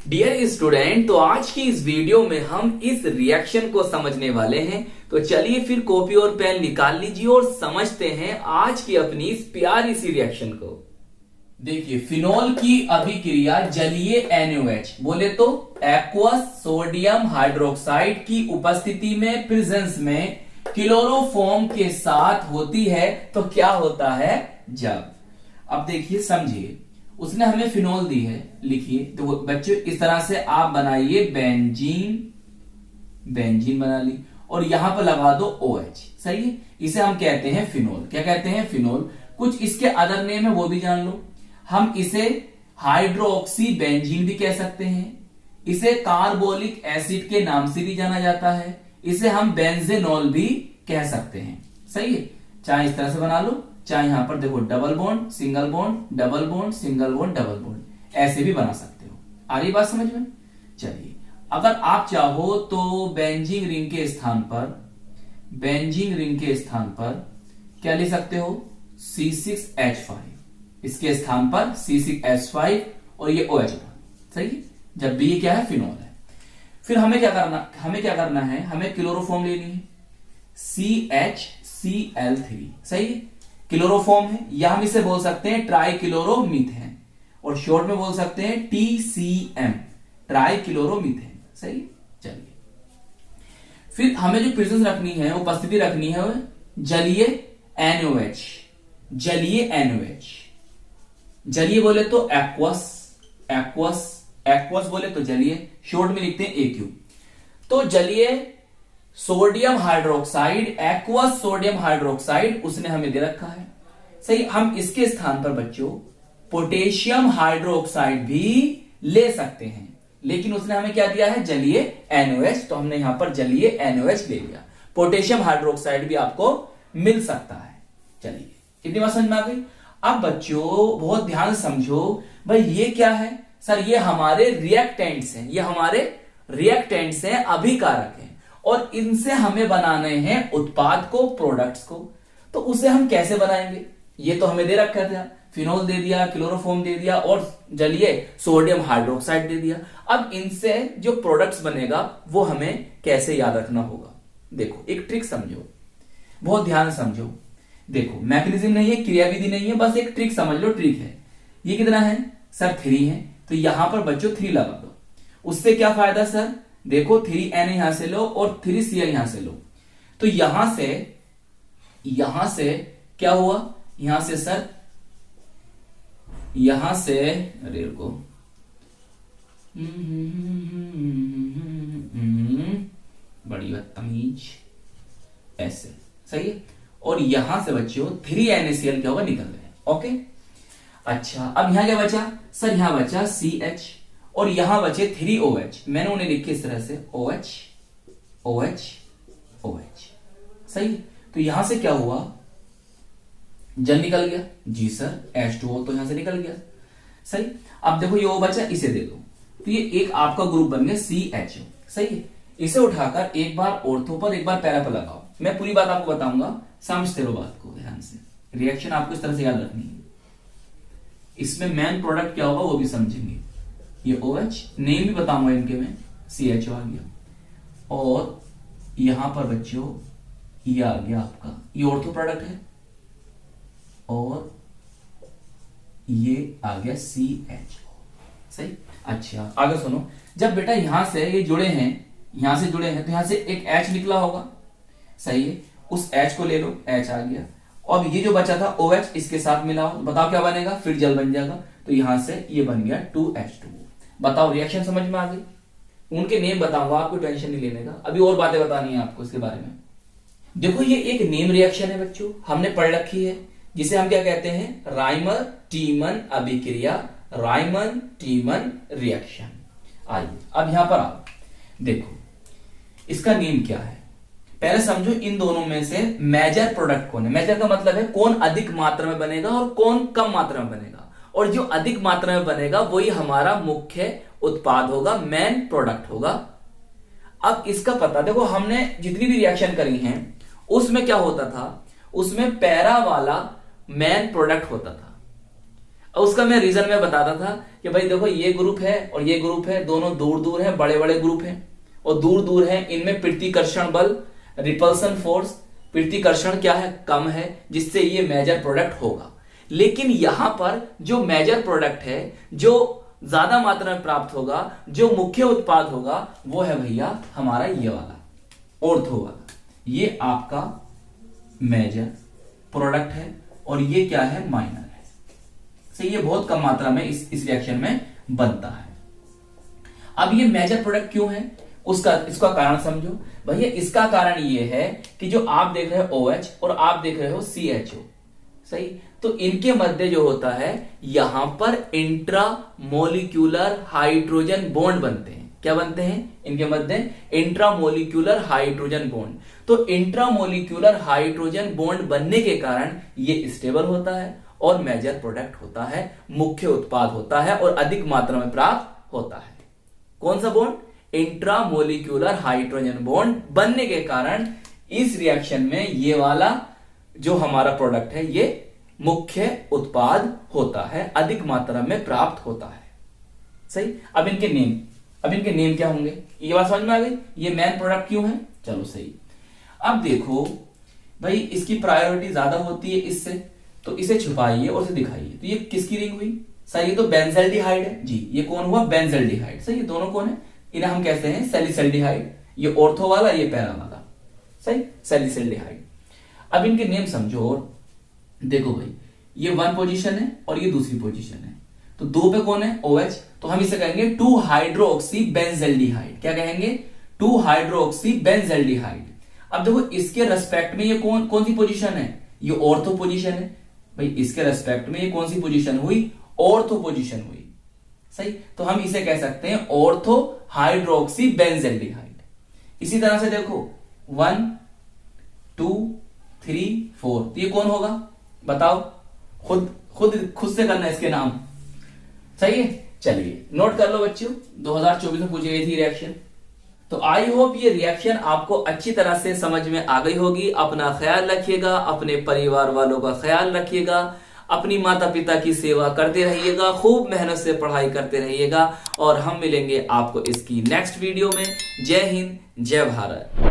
Dear student, तो आज की इस वीडियो में हम इस रिएक्शन को समझने वाले हैं। तो चलिए फिर कॉपी और पेन निकाल लीजिए और समझते हैं आज की अपनी इस प्यारी सी रिएक्शन को। देखिए, फिनोल की अभिक्रिया जलीय NaOH बोले तो एक्वस सोडियम हाइड्रोक्साइड की उपस्थिति में प्रेजेंस में क्लोरोफॉर्म के साथ होती है तो क्या होता है जब। अब देखिए, समझिए, उसने हमें फिनोल दी है, लिखिए। तो बच्चों इस तरह से आप बनाइए बेंजीन बना ली और यहां पर लगा दो OH। सही है, इसे हम कहते हैं फिनोल। क्या कहते हैं? फिनोल। कुछ इसके अदर नेम है वो भी जान लो। हम इसे हाइड्रोक्सी बेंजीन भी कह सकते हैं, इसे कार्बोलिक एसिड के नाम से भी जाना जाता है, इसे हम बेंजेनॉल भी कह सकते हैं। सही है, चाहे इस तरह से बना लो, चाहे यहां पर देखो double bond single bond double bond single bond double bond, ऐसे भी बना सकते हो। आ रही बात समझ में? चलिए, अगर आप चाहो तो बेंजीन रिंग के स्थान पर क्या लिख सकते हो? C6H5। इसके स्थान पर C6H5 और ये OH। सही है, जब भी ये क्या है? फिनोल है। फिर हमें क्या करना है? हमें क्लोरोफॉर्म लेनी है, CHCl3। सही है, क्लोरोफॉर्म है, या हम इसे बोल सकते हैं ट्राइक्लोरोमीथेन, और शॉर्ट में बोल सकते हैं TCM, ट्राइक्लोरोमीथेन। सही। चलिए, फिर हमें जो प्रेजेंस रखनी है, उपस्थिति रखनी है जलीय NaOH। जलीय बोले तो एक्वस बोले तो जलीय, शॉर्ट में लिखते हैं AQ। तो जलीय sodium hydroxide, aqueous sodium hydroxide उसने हमें दे रखा है। सही, हम इसके स्थान पर बच्चों पोटेशियम हाइड्रोक्साइड भी ले सकते हैं, लेकिन उसने हमें क्या दिया है? जलीय NaOH। तो हमने यहां पर जलीय NaOH ले लिया। पोटेशियम हाइड्रोक्साइड भी आपको मिल सकता है। चलिए, कितनी बात समझ में आ गई? अब बच्चों बहुत ध्यान से समझो, भाई ये क्या है? सर, ये हमारे रिएक्टेंट्स हैं, अभिकारक हैं, और इनसे हमें बनाने हैं उत्पाद को, प्रोडक्ट्स को। तो उसे हम कैसे बनाएंगे? ये तो हमें दे रखा था, फिनोल दे दिया, क्लोरोफॉर्म दे दिया और जलीय सोडियम हाइड्रोक्साइड दे दिया। अब इनसे जो प्रोडक्ट्स बनेगा वो हमें कैसे याद रखना होगा? देखो, एक ट्रिक समझो, बहुत ध्यान समझो। देखो, मैकेनिज्म नहीं है, क्रियाविधि नहीं है, बस एक ट्रिक समझ लो। ट्रिक है, ये कितना है सर? 3 है, तो यहां पर बच्चों 3 लगा दो। उससे क्या फायदा सर? देखो, 3Na यहां से लो और 3Cl यहां से लो, तो यहां से क्या हुआ? यहां से सर, अरे रुको, बड़ी बदतमीज, ऐसे। सही है, और यहां से बच्चों 3NaCl क्या होगा? निकल गए। ओके, अच्छा, अब यहां क्या बचा सर? यहां बचा CH और यहां बचे 3OH। मैंने उन्हें लिखे इस तरह से OH OH OH। सही, तो यहां से क्या हुआ? जल निकल गया। जी सर, H2O तो यहां से निकल गया। सही, अब देखो ये O बचा, इसे दे दो, तो ये एक आपका ग्रुप बन गया CHO। सही है, इसे उठाकर एक बार ऑर्थो पर एक बार पैरा पर लगाओ। मैं पूरी बात आपको बताऊंगा, समझते रहो बात को ध्यान से। रिएक्शन आपको इस तरह से याद रखनी है। इसमें मेन प्रोडक्ट क्या होगा वो भी समझेंगे। ये OH, नेम भी बताऊंगा इनके में, CHO आ गया, और यहां पर बच्चों ये आ गया आपका, ये ऑर्थो प्रोडक्ट है, और ये आ गया CHO। सही, अच्छा आगे सुनो। जब बेटा यहां से ये जुड़े हैं तो यहां से एक H निकला होगा। सही है, उस H को ले लो, H आ गया। अब ये जो बचा था OH, इसके साथ मिलाओ, बताओ क्या बनेगा? फिर जल बन जाएगा। तो यहां से ये बन गया 2H2O। बताओ, रिएक्शन समझ में आ गई? उनके नेम बताऊंगा, आपको टेंशन नहीं लेने का, अभी और बातें बतानी है आपको इसके बारे में। देखो, ये एक नेम रिएक्शन है बच्चों, हमने पढ़ रखी है, जिसे हम क्या कहते हैं? राइमर टीमन अभिक्रिया, राइमन टीमन रिएक्शन। आइए अब यहां पर आओ, देखो इसका नेम क्या है? पहले समझो, इन दोनों में से मेजर प्रोडक्ट कौन है? मेजर का मतलब है कौन अधिक मात्रा में बनेगा और कौन कम मात्रा में बनेगा, और जो अधिक मात्रा में बनेगा वही हमारा मुख्य उत्पाद होगा, मेन प्रोडक्ट होगा। अब इसका पता देखो, हमने जितनी भी रिएक्शन करी हैं उसमें क्या होता था? उसमें पैरा वाला मेन प्रोडक्ट होता था, अब उसका मैं रीजन में बताता था कि भाई देखो ये ग्रुप है और ये ग्रुप है, दोनों दूर दूर है, बड़े बड़े ग्रुप हैं और दूर दूर है, इनमें प्रतिकर्षण बल रिपल्सन फोर्स, प्रतिकर्षण क्या है, कम है, जिससे ये मेजर प्रोडक्ट होगा। लेकिन यहां पर जो मेजर प्रोडक्ट है, जो ज्यादा मात्रा में प्राप्त होगा, जो मुख्य उत्पाद होगा, वो है भैया हमारा ये वाला ऑर्थो वाला। ये आपका मेजर प्रोडक्ट है और ये क्या है, माइनर है। सही, ये बहुत कम मात्रा में इस रिएक्शन में बनता है। अब ये मेजर प्रोडक्ट क्यों है, इसका कारण समझो भैया। इसका कारण ये है कि जो आप देख रहे हो OH और आप देख रहे हो CHO, सही, तो इनके मध्य जो होता है यहां पर इंट्रामोलिक्यूलर हाइड्रोजन बॉन्ड बनते हैं। क्या बनते हैं इनके मध्य, इंट्रामोलिक्यूलर हाइड्रोजन बॉन्ड। तो इंट्रामोलिक्यूलर हाइड्रोजन बॉन्ड बनने के कारण ये स्टेबल होता है और मेजर प्रोडक्ट होता है, मुख्य उत्पाद होता है और अधिक मात्रा में प्राप्त होता है। कौन सा बॉन्ड, इंट्रामोलिक्यूलर हाइड्रोजन बॉन्ड बनने के कारण इस रिएक्शन में ये वाला जो हमारा प्रोडक्ट है ये मुख्य उत्पाद होता है, अधिक मात्रा में प्राप्त होता है। सही, अब इनके नेम क्या होंगे, ये बात समझ में आ गई। ये मेन प्रोडक्ट क्यों है, चलो सही। अब देखो भाई इसकी प्रायोरिटी ज्यादा होती है इससे, तो इसे छुपाइए और इसे दिखाइए। तो ये किसकी रिंग हुई, सही, ये तो बेंजल्डिहाइड है जी। ये कौन हुआ, बेंजल्डिहाइड। सही, ये दोनों कौन है, इन्हें हम कहते हैं सैलिसल्डिहाइड। ये ऑर्थो वाला, ये पैरा वाला, सही, सैलिसल्डिहाइड। अब इनके नेम समझो और देखो भाई, ये 1 पोजीशन है और ये दूसरी पोजीशन है, तो 2 पे कौन है, OH, तो हम इसे कहेंगे 2 हाइड्रोक्सी बेंजल्डिहाइड। क्या कहेंगे, 2 हाइड्रोक्सी बेंजल्डिहाइड। अब देखो इसके रेस्पेक्ट में ये कौन सी पोजीशन है, ये ऑर्थो पोजीशन है भाई। इसके रेस्पेक्ट में ये कौन सी पोजीशन हुई, ऑर्थो पोजीशन हुई। सही, तो हम इसे कह सकते हैं ऑर्थो हाइड्रोक्सी बेंजल्डिहाइड। इसी तरह से देखो 1 2 3 4, तो ये कौन होगा बताओ, खुद से करना इसके नाम। सही है, चलिए नोट कर लो बच्चों, 2024 में पूछी गई थी रिएक्शन। तो आई होप ये रिएक्शन आपको अच्छी तरह से समझ में आ गई होगी। अपना ख्याल रखिएगा, अपने परिवार वालों का ख्याल रखिएगा, अपनी माता पिता की सेवा करते रहिएगा, खूब मेहनत से पढ़ाई करते रहिएगा और हम मिलेंगे आपको इसकी नेक्स्ट वीडियो में। जय हिंद, जय भारत।